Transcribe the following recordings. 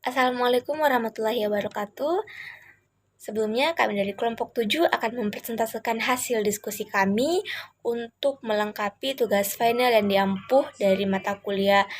Assalamualaikum warahmatullahi wabarakatuh. Sebelumnya, kami dari kelompok 7 akan mempresentasikan hasil diskusi kami untuk melengkapi tugas final yang diampuh dari mata kuliah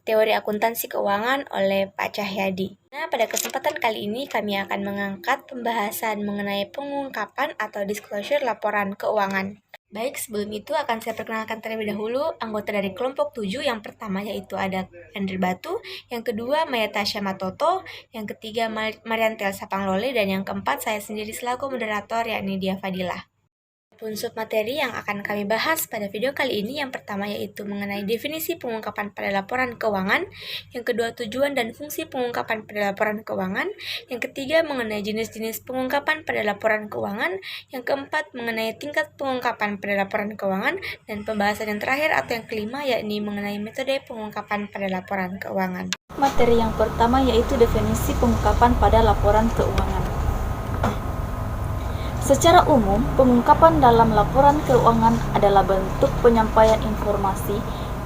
Teori Akuntansi Keuangan oleh Pak Cahyadi. Nah, pada kesempatan kali ini kami akan mengangkat pembahasan mengenai pengungkapan atau disclosure laporan keuangan. Baik, sebelum itu akan saya perkenalkan terlebih dahulu anggota dari kelompok 7. Yang pertama yaitu ada Andri Batu, yang kedua Maya Tasya Matoto, yang ketiga Mariantel Sapanglole, dan yang keempat saya sendiri selaku moderator yakni Dia Fadilah. Unsur materi yang akan kami bahas pada video kali ini yang pertama yaitu mengenai definisi pengungkapan pada laporan keuangan, yang kedua tujuan dan fungsi pengungkapan pada laporan keuangan, yang ketiga mengenai jenis-jenis pengungkapan pada laporan keuangan, yang keempat mengenai tingkat pengungkapan pada laporan keuangan, dan pembahasan yang terakhir atau yang kelima yakni mengenai metode pengungkapan pada laporan keuangan. Materi yang pertama yaitu definisi pengungkapan pada laporan keuangan. Secara umum, pengungkapan dalam laporan keuangan adalah bentuk penyampaian informasi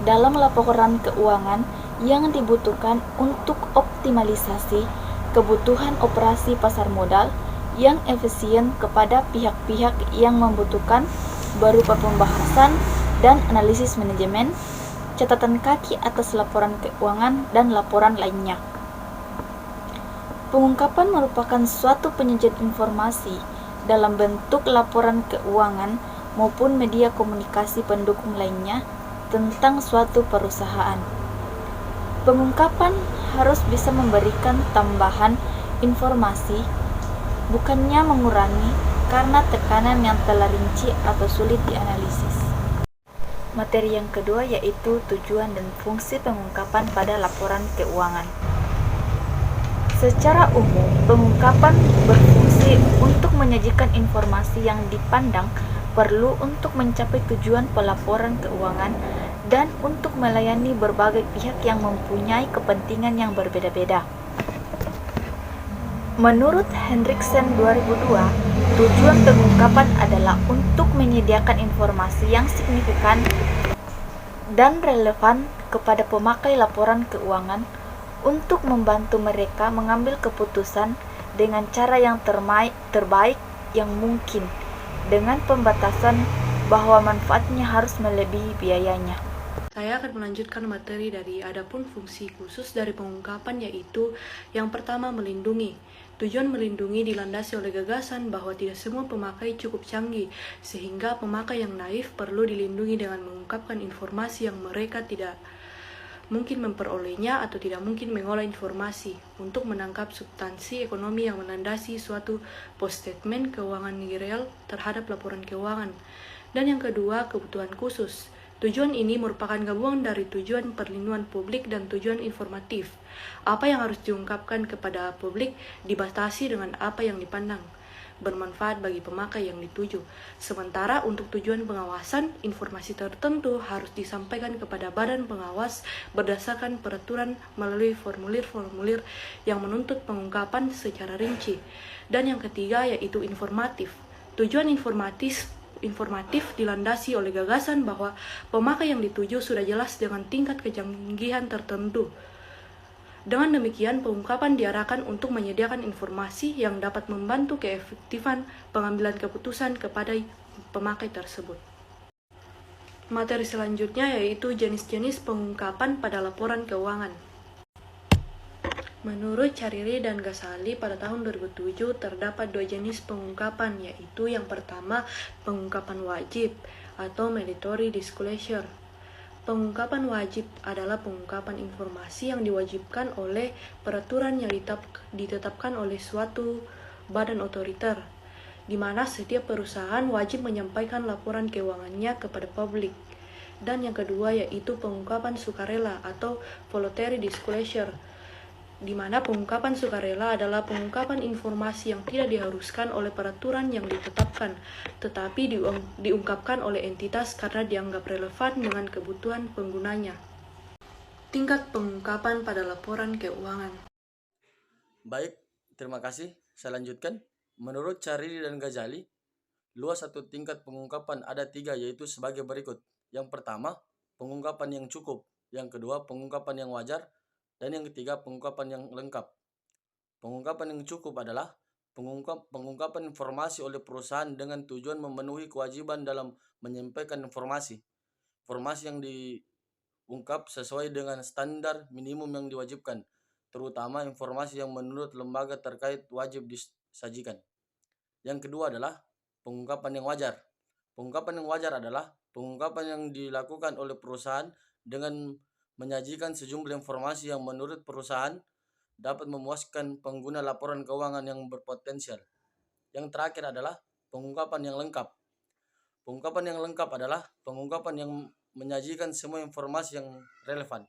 dalam laporan keuangan yang dibutuhkan untuk optimalisasi kebutuhan operasi pasar modal yang efisien kepada pihak-pihak yang membutuhkan berupa pembahasan dan analisis manajemen, catatan kaki atas laporan keuangan, dan laporan lainnya. Pengungkapan merupakan suatu penyajian informasi dalam bentuk laporan keuangan maupun media komunikasi pendukung lainnya tentang suatu perusahaan. Pengungkapan harus bisa memberikan tambahan informasi, bukannya mengurangi karena tekanan yang telah rinci atau sulit dianalisis. Materi yang kedua yaitu tujuan dan fungsi pengungkapan pada laporan keuangan. Secara umum, pengungkapan berfungsi untuk menyajikan informasi yang dipandang perlu untuk mencapai tujuan pelaporan keuangan dan untuk melayani berbagai pihak yang mempunyai kepentingan yang berbeda-beda. Menurut Hendriksen 2002, tujuan pengungkapan adalah untuk menyediakan informasi yang signifikan dan relevan kepada pemakai laporan keuangan untuk membantu mereka mengambil keputusan dengan cara yang terbaik yang mungkin, dengan pembatasan bahwa manfaatnya harus melebihi biayanya. Saya akan melanjutkan materi dari adapun fungsi khusus dari pengungkapan, yaitu yang pertama melindungi. Tujuan melindungi dilandasi oleh gagasan bahwa tidak semua pemakai cukup canggih, sehingga pemakai yang naif perlu dilindungi dengan mengungkapkan informasi yang mereka tidak mungkin memperolehnya atau tidak mungkin mengolah informasi untuk menangkap substansi ekonomi yang menandasi suatu post-statement keuangan real terhadap laporan keuangan. Dan yang kedua, kebutuhan khusus. Tujuan ini merupakan gabungan dari tujuan perlindungan publik dan tujuan informatif. Apa yang harus diungkapkan kepada publik dibatasi dengan apa yang dipandang bermanfaat bagi pemakai yang dituju. Sementara untuk tujuan pengawasan, informasi tertentu harus disampaikan kepada badan pengawas berdasarkan peraturan melalui formulir-formulir yang menuntut pengungkapan secara rinci. Dan yang ketiga yaitu informatif. Tujuan informatif dilandasi oleh gagasan bahwa pemakai yang dituju sudah jelas dengan tingkat kecanggihan tertentu. Dengan demikian, pengungkapan diarahkan untuk menyediakan informasi yang dapat membantu keefektifan pengambilan keputusan kepada pemakai tersebut. Materi selanjutnya yaitu jenis-jenis pengungkapan pada laporan keuangan. Menurut Cariri dan Ghazali pada tahun 2007 terdapat dua jenis pengungkapan, yaitu yang pertama pengungkapan wajib atau mandatory disclosure. Pengungkapan wajib adalah pengungkapan informasi yang diwajibkan oleh peraturan yang ditetapkan oleh suatu badan otoriter, di mana setiap perusahaan wajib menyampaikan laporan keuangannya kepada publik. Dan yang kedua yaitu pengungkapan sukarela atau voluntary disclosure, di mana pengungkapan sukarela adalah pengungkapan informasi yang tidak diharuskan oleh peraturan yang ditetapkan, tetapi diungkapkan oleh entitas karena dianggap relevan dengan kebutuhan penggunanya. Tingkat pengungkapan pada laporan keuangan. Baik, terima kasih. Saya lanjutkan. Menurut Cariri dan Ghazali, luas satu tingkat pengungkapan ada tiga, yaitu sebagai berikut. Yang pertama, pengungkapan yang cukup. Yang kedua, pengungkapan yang wajar. Dan yang ketiga, pengungkapan yang lengkap. Pengungkapan yang cukup adalah pengungkapan informasi oleh perusahaan dengan tujuan memenuhi kewajiban dalam menyampaikan informasi. Informasi yang diungkap sesuai dengan standar minimum yang diwajibkan, terutama informasi yang menurut lembaga terkait wajib disajikan. Yang kedua adalah pengungkapan yang wajar. Pengungkapan yang wajar adalah pengungkapan yang dilakukan oleh perusahaan dengan menyajikan sejumlah informasi yang menurut perusahaan dapat memuaskan pengguna laporan keuangan yang berpotensial. Yang terakhir adalah pengungkapan yang lengkap. Pengungkapan yang lengkap adalah pengungkapan yang menyajikan semua informasi yang relevan.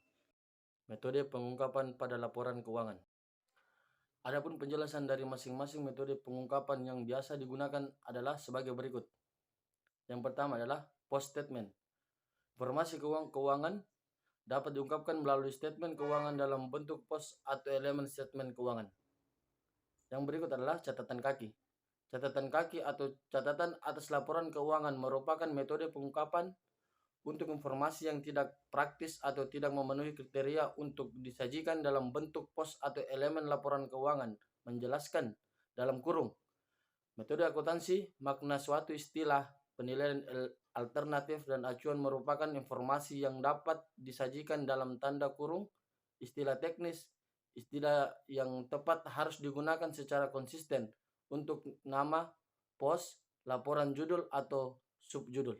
Metode pengungkapan pada laporan keuangan. Adapun penjelasan dari masing-masing metode pengungkapan yang biasa digunakan adalah sebagai berikut. Yang pertama adalah post statement. Informasi keuangan dapat diungkapkan melalui statement keuangan dalam bentuk pos atau elemen statement keuangan. Yang berikut adalah catatan kaki. Catatan kaki atau catatan atas laporan keuangan merupakan metode pengungkapan untuk informasi yang tidak praktis atau tidak memenuhi kriteria untuk disajikan dalam bentuk pos atau elemen laporan keuangan. Menjelaskan dalam kurung. Metode akuntansi, makna suatu istilah, penilaian alternatif dan acuan merupakan informasi yang dapat disajikan dalam tanda kurung. Istilah teknis, istilah yang tepat harus digunakan secara konsisten untuk nama, pos, laporan judul atau subjudul.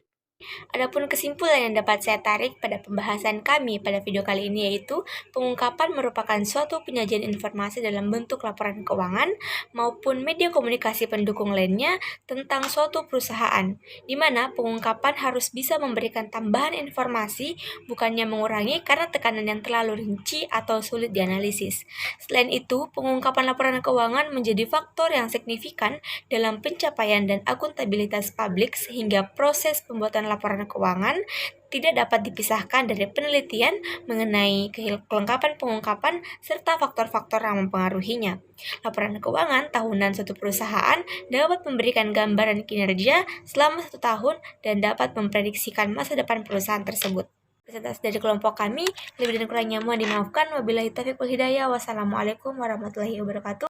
Adapun kesimpulan yang dapat saya tarik pada pembahasan kami pada video kali ini yaitu pengungkapan merupakan suatu penyajian informasi dalam bentuk laporan keuangan maupun media komunikasi pendukung lainnya tentang suatu perusahaan, di mana pengungkapan harus bisa memberikan tambahan informasi bukannya mengurangi karena tekanan yang terlalu rinci atau sulit dianalisis. Selain itu, pengungkapan laporan keuangan menjadi faktor yang signifikan dalam pencapaian dan akuntabilitas publik sehingga proses pembuatan laporan keuangan tidak dapat dipisahkan dari penelitian mengenai kelengkapan pengungkapan serta faktor-faktor yang mempengaruhinya. Laporan keuangan tahunan suatu perusahaan dapat memberikan gambaran kinerja selama 1 tahun dan dapat memprediksikan masa depan perusahaan tersebut. Presentasi dari kelompok kami, lebih dan kurangnya mohon dimaafkan. Wabillahi taufiq wal hidayah. Wassalamualaikum warahmatullahi wabarakatuh.